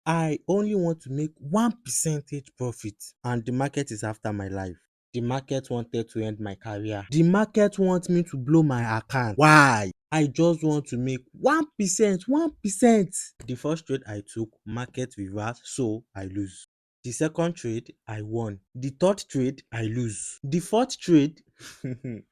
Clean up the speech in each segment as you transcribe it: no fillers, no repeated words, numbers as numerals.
I only want to make 1 percentage profit and the market is after my life. The market wanted to end my career. The market wants me to blow my account. Why? I just want to make 1%, 1%. The first trade I took, market reverse, so I lose. The second trade, I won. The third trade, I lose. The fourth trade,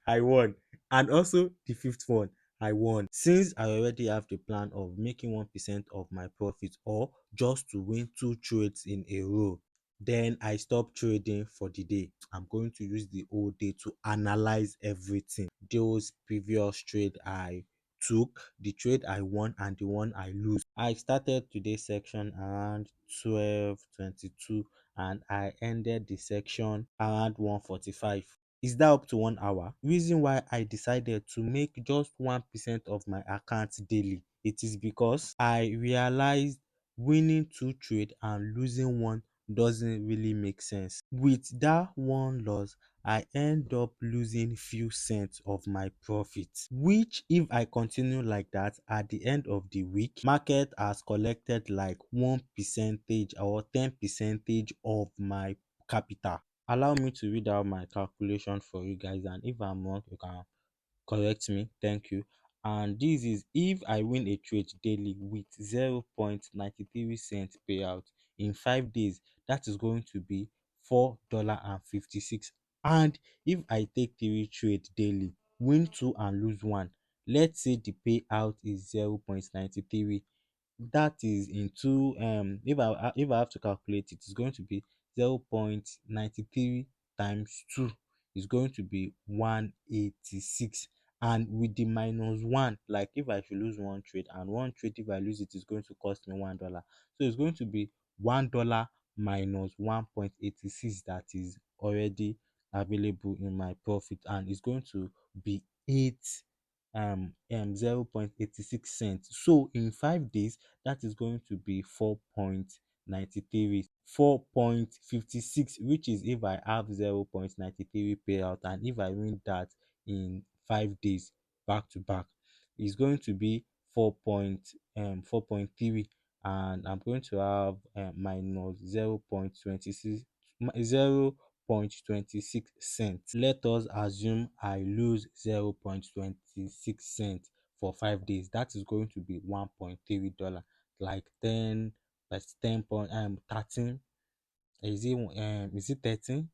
I won. And also the fifth one, I won. Since I already have the plan of making 1% of my profit or just to win two trades in a row, then I stop trading for the day. I'm going to use the whole day to analyze everything. Those previous trade I took, the trade I won and the one I lose. I started today's section around 12:22 and I ended the section around 1:45. Is that up to 1 hour? Reason why I decided to make just 1% of my account daily, it is because I realized winning two trade and losing one doesn't really make sense. With that one loss, I end up losing few cents of my profit, which if I continue like that at the end of the week, market has collected like 1% or 10% of my capital. Allow me to read out my calculation for you guys, and if I'm wrong you can correct me. Thank you. And this is if I win a trade daily with 0.93 cents payout in 5 days, that is going to be $4.56. And if I take three trade daily, win two and lose one, let's say the payout is 0.93. That is into if I have to calculate it, it's going to be 0.93 times 2 is going to be 186. And with the minus one, like if I should lose one trade, and one trade if I lose it is going to cost me $1, so it's going to be $1 minus 1.86 that is already available in my profit, and it's going to be 0.86 cents. So in 5 days, that is going to be 4.93, 4.56, which is if I have 0.93 payout, and if I win that in 5 days back to back, is going to be 4.3, and I'm going to have minus 0.26 cents. Let us assume I lose 0.26 cents for 5 days. That is going to be $1.3, like 10 plus 10 point 13. Is it 13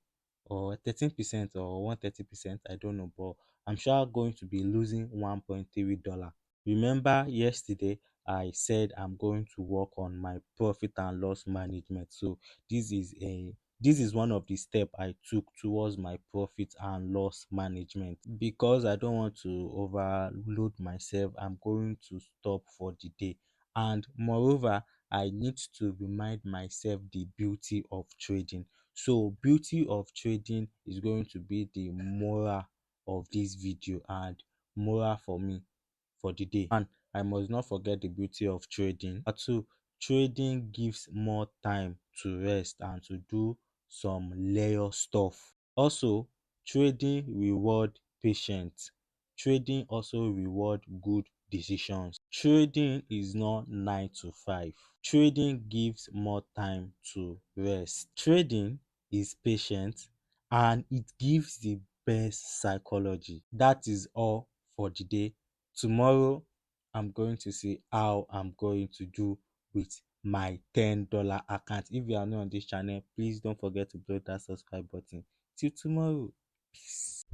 or 13% or 130%? I don't know, but I'm sure going to be losing $1.3. Remember yesterday I said I'm going to work on my profit and loss management. So this is a this is one of the steps I took towards my profit and loss management. Because I don't want to overload myself, I'm going to stop for the day. And moreover, I need to remind myself the beauty of trading. So beauty of trading is going to be the moral of this video and moral for me for the day. And I must not forget the beauty of trading. Number two, trading gives more time to rest and to do some layer stuff. Also, trading reward patience. Trading also reward good decisions. Trading is not 9 to 5. Trading gives more time to rest. Trading is patient and it gives the best psychology. That is all for the day. Tomorrow, I'm going to see how I'm going to do with my $10 account. If you are new on this channel, please don't forget to click that subscribe button. Till tomorrow. Peace.